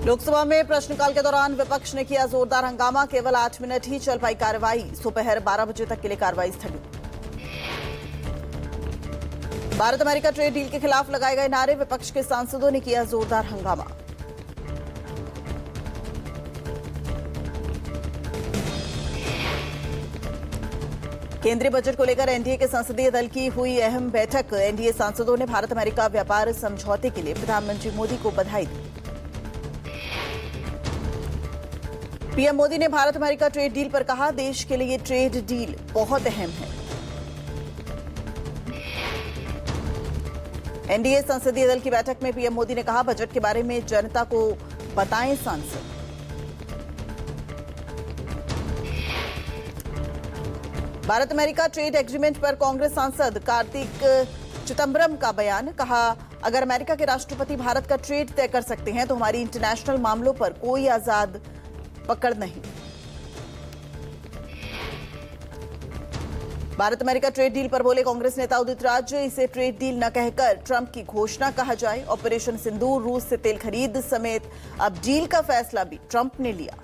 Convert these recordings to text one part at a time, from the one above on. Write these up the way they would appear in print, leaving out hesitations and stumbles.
लोकसभा में प्रश्नकाल के दौरान विपक्ष ने किया जोरदार हंगामा। केवल 8 मिनट ही चल पाई कार्रवाई। दोपहर 12 बजे तक के लिए कार्रवाई स्थगित। भारत अमेरिका ट्रेड डील के खिलाफ लगाए गए नारे। विपक्ष के सांसदों ने किया जोरदार हंगामा। केंद्रीय बजट को लेकर एनडीए के संसदीय दल की हुई अहम बैठक। एनडीए सांसदों ने भारत अमेरिका व्यापार समझौते के लिए प्रधानमंत्री मोदी को बधाई दी। पीएम मोदी ने भारत अमेरिका ट्रेड डील पर कहा, देश के लिए ट्रेड डील बहुत अहम है। एनडीए संसदीय दल की बैठक में पीएम मोदी ने कहा, बजट के बारे में जनता को बताएं सांसद। भारत अमेरिका ट्रेड एग्रीमेंट पर कांग्रेस सांसद कार्तिक चिदंबरम का बयान। कहा, अगर अमेरिका के राष्ट्रपति भारत का ट्रेड तय कर सकते हैं तो हमारी इंटरनेशनल मामलों पर कोई आजाद पकड़ नहीं। भारत अमेरिका ट्रेड डील पर बोले कांग्रेस नेता उदित राज, इसे ट्रेड डील न कहकर ट्रंप की घोषणा कहा जाए। ऑपरेशन सिंदूर, रूस से तेल खरीद समेत अब डील का फैसला भी ट्रंप ने लिया।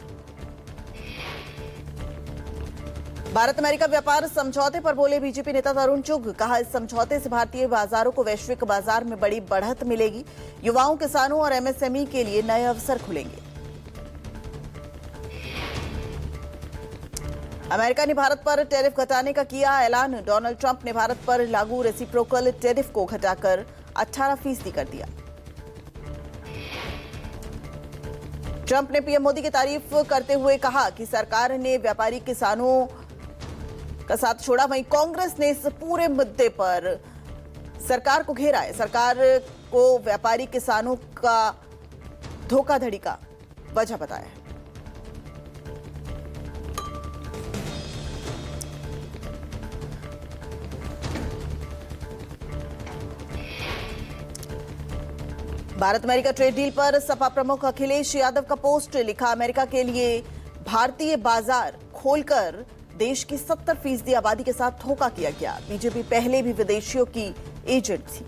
भारत अमेरिका व्यापार समझौते पर बोले बीजेपी नेता तरुण चुग। कहा, इस समझौते से भारतीय बाजारों को वैश्विक बाजार में बड़ी बढ़त मिलेगी। युवाओं, किसानों और एमएसएमई के लिए नए अवसर खुलेंगे। अमेरिका ने भारत पर टैरिफ घटाने का किया ऐलान। डोनाल्ड ट्रंप ने भारत पर लागू रेसिप्रोकल टैरिफ को घटाकर 18% कर दिया। ट्रंप ने पीएम मोदी की तारीफ करते हुए कहा कि सरकार ने व्यापारी किसानों का साथ छोड़ा। वहीं कांग्रेस ने इस पूरे मुद्दे पर सरकार को घेरा है। सरकार को व्यापारी किसानों का धोखाधड़ी का वजह बताया है। भारत अमेरिका ट्रेड डील पर सपा प्रमुख अखिलेश यादव का पोस्ट। लिखा, अमेरिका के लिए भारतीय बाजार खोलकर देश की 70% आबादी के साथ धोखा किया गया। बीजेपी पहले भी विदेशियों की एजेंट थी।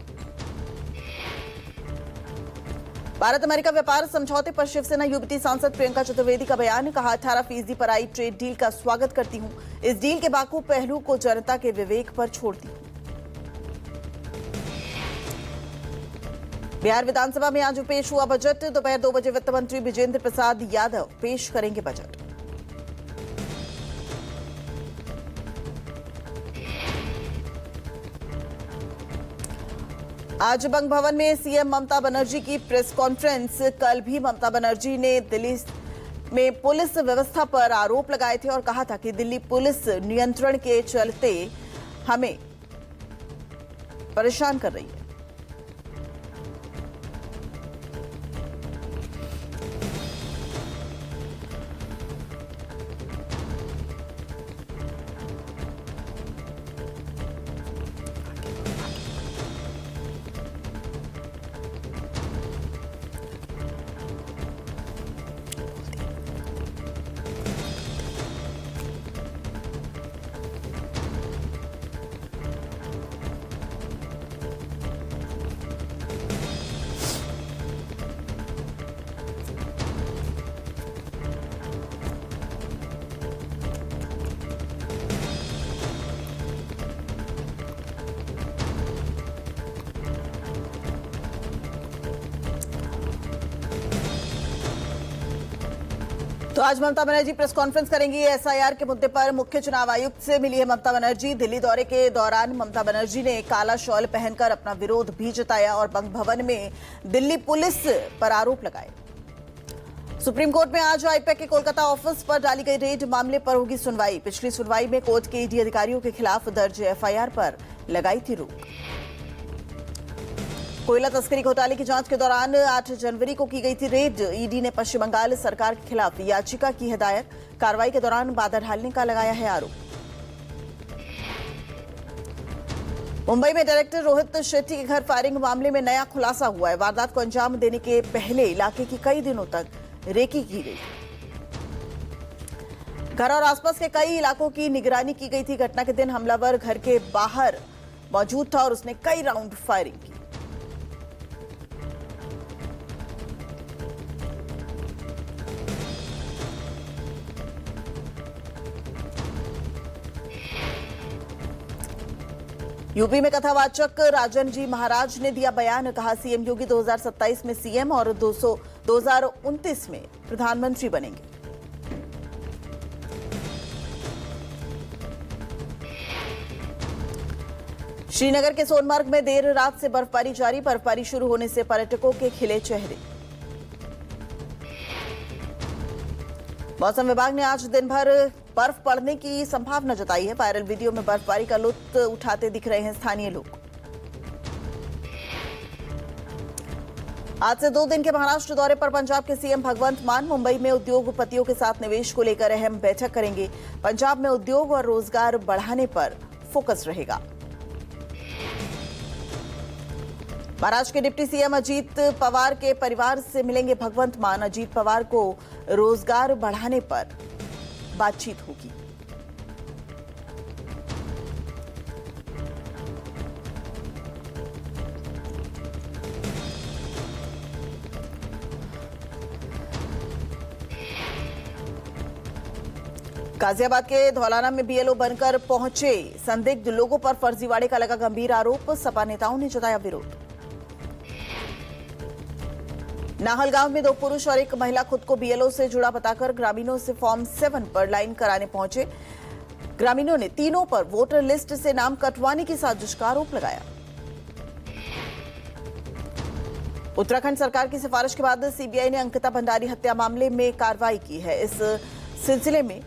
भारत अमेरिका व्यापार समझौते पर शिवसेना युवती सांसद प्रियंका चतुर्वेदी का बयान। कहा, 18% पर आई ट्रेड डील का स्वागत करती हूं। इस डील के बाकू पहलू को जनता के विवेक पर छोड़ती हूं। बिहार विधानसभा में आज पेश हुआ बजट। दोपहर 2 बजे वित्त मंत्री विजेंद्र प्रसाद यादव पेश करेंगे बजट। आज बंग भवन में सीएम ममता बनर्जी की प्रेस कॉन्फ्रेंस। कल भी ममता बनर्जी ने दिल्ली में पुलिस व्यवस्था पर आरोप लगाए थे और कहा था कि दिल्ली पुलिस नियंत्रण के चलते हमें परेशान कर रही है। तो आज ममता बनर्जी प्रेस कॉन्फ्रेंस करेंगी। एसआईआर के मुद्दे पर मुख्य चुनाव आयुक्त से मिली है ममता बनर्जी। दिल्ली दौरे के दौरान ममता बनर्जी ने काला शॉल पहनकर अपना विरोध भी जताया और बंग भवन में दिल्ली पुलिस पर आरोप लगाए। सुप्रीम कोर्ट में आज आईपैक के कोलकाता ऑफिस पर डाली गई रेड मामले पर होगी सुनवाई। पिछली सुनवाई में कोर्ट के ईडी अधिकारियों के खिलाफ दर्ज एफआईआर पर लगाई थी रोक। कोयला तस्करी घोटाले की जांच के दौरान 8 जनवरी को की गई थी रेड। ईडी ने पश्चिम बंगाल सरकार के खिलाफ याचिका की है दायर। कार्रवाई के दौरान बाधा डालने का लगाया है आरोप। मुंबई में डायरेक्टर रोहित शेट्टी के घर फायरिंग मामले में नया खुलासा हुआ है। वारदात को अंजाम देने के पहले इलाके की कई दिनों तक रेकी की गई। घर और आसपास के कई इलाकों की निगरानी की गई थी। घटना के दिन हमलावर घर के बाहर मौजूद था और उसने कई राउंड फायरिंग की। यूपी में कथावाचक राजन जी महाराज ने दिया बयान, कहा सीएम योगी 2027 में सीएम और 2029 में प्रधानमंत्री बनेंगे। श्रीनगर के सोनमर्ग में देर रात से बर्फबारी जारी, बर्फबारी शुरू होने से पर्यटकों के खिले चेहरे। मौसम विभाग ने आज दिन भर बर्फ पड़ने की संभावना जताई है। वायरल वीडियो में बर्फबारी का लुत्फ उठाते दिख रहे हैं स्थानीय लोग। आज से 2 दिन के महाराष्ट्र दौरे पर पंजाब के सीएम भगवंत मान मुंबई में उद्योगपतियों के साथ निवेश को लेकर अहम बैठक करेंगे। पंजाब में उद्योग और रोजगार बढ़ाने पर फोकस रहेगा। महाराष्ट्र के डिप्टी सीएम अजीत पवार के परिवार से मिलेंगे भगवंत मान। अजीत पवार को रोजगार बढ़ाने पर बातचीत होगी। गाजियाबाद के धौलाना में बीएलओ बनकर पहुंचे संदिग्ध लोगों पर फर्जीवाड़े का लगा गंभीर आरोप। सपा नेताओं ने जताया विरोध। नाहलगांव में 2 पुरुष और 1 महिला खुद को बीएलओ से जुड़ा बताकर ग्रामीणों से फॉर्म 7 पर लाइन कराने पहुंचे। ग्रामीणों ने तीनों पर वोटर लिस्ट से नाम कटवाने की साजिश का आरोप लगाया। उत्तराखंड सरकार की सिफारिश के बाद सीबीआई ने अंकिता भंडारी हत्या मामले में कार्रवाई की है। इस सिलसिले में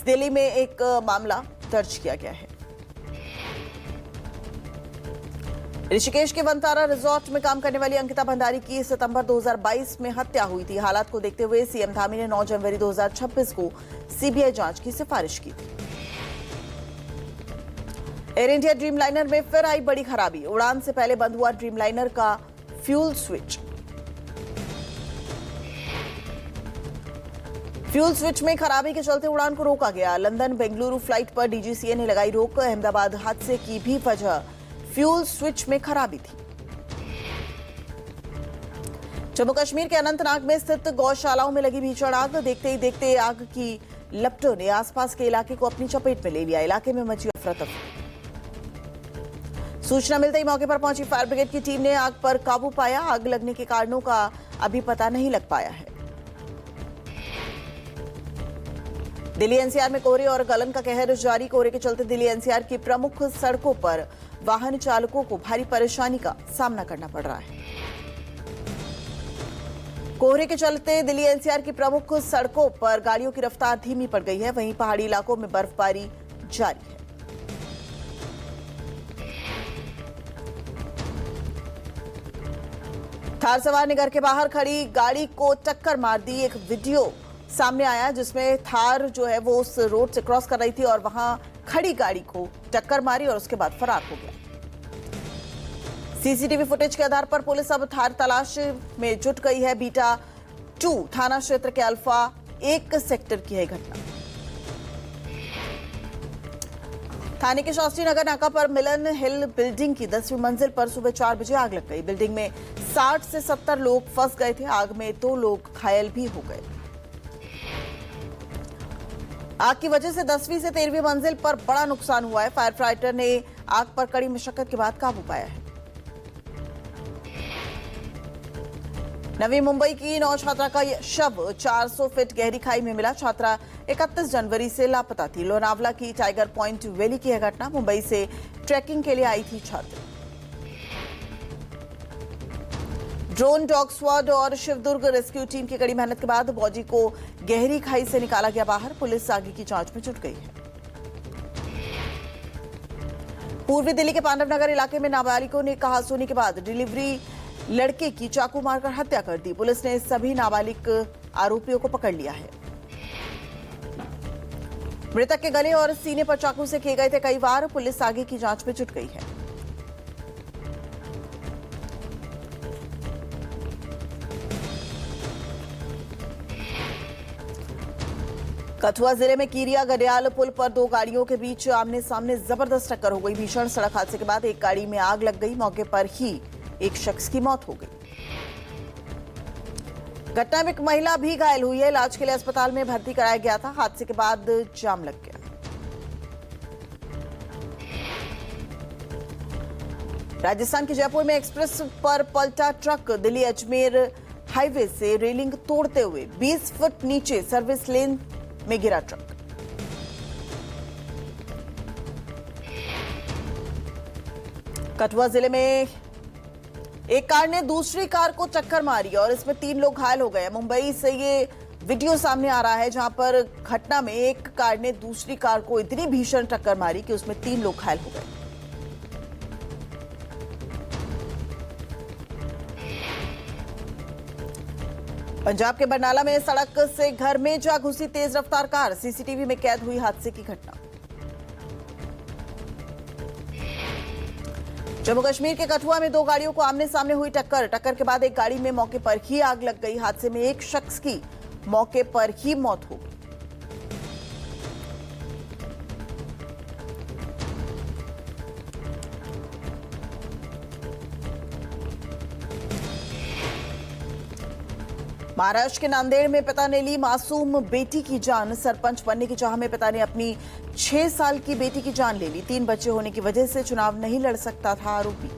दिल्ली में एक मामला दर्ज किया गया है। ऋषिकेश के वनतारा रिजॉर्ट में काम करने वाली अंकिता भंडारी की सितंबर 2022 में हत्या हुई थी। हालात को देखते हुए सीएम धामी ने 9 जनवरी 2026 को सीबीआई जांच की सिफारिश की थी। एयर इंडिया ड्रीमलाइनर में फिर आई बड़ी खराबी। उड़ान से पहले बंद हुआ ड्रीमलाइनर का फ्यूल स्विच। फ्यूल स्विच में खराबी के चलते उड़ान को रोका गया। लंदन बेंगलुरु फ्लाइट पर डीजीसीए ने लगाई रोक। अहमदाबाद हादसे की भी वजह फ्यूल स्विच में खराबी थी। जम्मू कश्मीर के अनंतनाग में स्थित गौशालाओं में लगी भीषण आग। देखते ही देखते आग की लपटों ने आसपास के इलाके को अपनी चपेट में ले लिया। इलाके में मची अफरा-तफरी। सूचना मिलते ही मौके पर पहुंची फायर ब्रिगेड की टीम ने आग पर काबू पाया। आग लगने के कारणों का अभी पता नहीं लग पाया है। दिल्ली एनसीआर में कोहरे और गलन का कहर जारी। कोहरे के चलते दिल्ली एनसीआर की प्रमुख सड़कों पर वाहन चालकों को भारी परेशानी का सामना करना पड़ रहा है। कोहरे के चलते दिल्ली एनसीआर की प्रमुख सड़कों पर गाड़ियों की रफ्तार धीमी पड़ गई है। वहीं पहाड़ी इलाकों में बर्फबारी जारी है। थार सवार ने घर के बाहर खड़ी गाड़ी को टक्कर मार दी। एक वीडियो सामने आया जिसमें थार जो है वो उस रोड से क्रॉस कर रही थी और वहां खड़ी गाड़ी को टक्कर मारी और उसके बाद फरार हो गया। सीसीटीवी फुटेज के आधार पर पुलिस अब थार तलाश में जुट गई है। बीटा 2 थाना क्षेत्र के अल्फा 1 सेक्टर की है घटना। थाने के शास्त्री नगर नाका पर मिलन हिल बिल्डिंग की 10वीं मंजिल पर सुबह 4 बजे आग लग गई। बिल्डिंग में 60 से 70 लोग फंस गए थे। आग में 2 लोग घायल भी हो गए। आग की वजह से 10वीं से 13वीं मंजिल पर बड़ा नुकसान हुआ है। फायर फाइटर ने आग पर कड़ी मशक्कत के बाद काबू पाया है। नवी मुंबई की 9 छात्रा का शव 400 फीट गहरी खाई में मिला। छात्रा 31 जनवरी से लापता थी। लोनावला की टाइगर पॉइंट वैली की है घटना। मुंबई से ट्रैकिंग के लिए आई थी छात्रा। ड्रोन, डॉग स्क्वाड और शिवदुर्ग रेस्क्यू टीम की कड़ी मेहनत के बाद बॉडी को गहरी खाई से निकाला गया बाहर। पुलिस आगे की जांच में जुट गई है। पूर्वी दिल्ली के पांडव नगर इलाके में नाबालिगों ने कहासुनी के बाद डिलीवरी लड़के की चाकू मारकर हत्या कर दी। पुलिस ने सभी नाबालिग आरोपियों को पकड़ लिया है। मृतक के गले और सीने पर चाकू से किए गए थे कई वार। पुलिस आगे की जांच में जुट गई है। कठुआ जिले में कीरिया गडियाल पुल पर 2 गाड़ियों के बीच आमने सामने जबरदस्त टक्कर हो गई। भीषण सड़क हादसे के बाद एक गाड़ी में आग लग गई। मौके पर ही एक शख्स की मौत हो गई। घटना में एक महिला भी घायल हुई है। इलाज के लिए अस्पताल में भर्ती कराया गया था। हादसे के बाद जाम लग गया। राजस्थान के जयपुर में एक्सप्रेस पर पलटा ट्रक। दिल्ली अजमेर हाईवे से रेलिंग तोड़ते हुए 20 फुट नीचे सर्विस लेन में गिरा ट्रक। कठुआ जिले में एक कार ने दूसरी कार को टक्कर मारी और इसमें 3 लोग घायल हो गए। मुंबई से ये वीडियो सामने आ रहा है जहां पर घटना में एक कार ने दूसरी कार को इतनी भीषण टक्कर मारी कि उसमें 3 लोग घायल हो गए। पंजाब के बरनाला में सड़क से घर में जा घुसी तेज रफ्तार कार। सीसीटीवी में कैद हुई हादसे की घटना। जम्मू कश्मीर के कठुआ में 2 गाड़ियों को आमने सामने हुई टक्कर के बाद एक गाड़ी में मौके पर ही आग लग गई। हादसे में एक शख्स की मौके पर ही मौत हो गई। महाराष्ट्र के नांदेड़ में पिता ने ली मासूम बेटी की जान। सरपंच बनने की चाह में पिता ने अपनी 6 साल की बेटी की जान ले ली। 3 बच्चे होने की वजह से चुनाव नहीं लड़ सकता था आरोपी।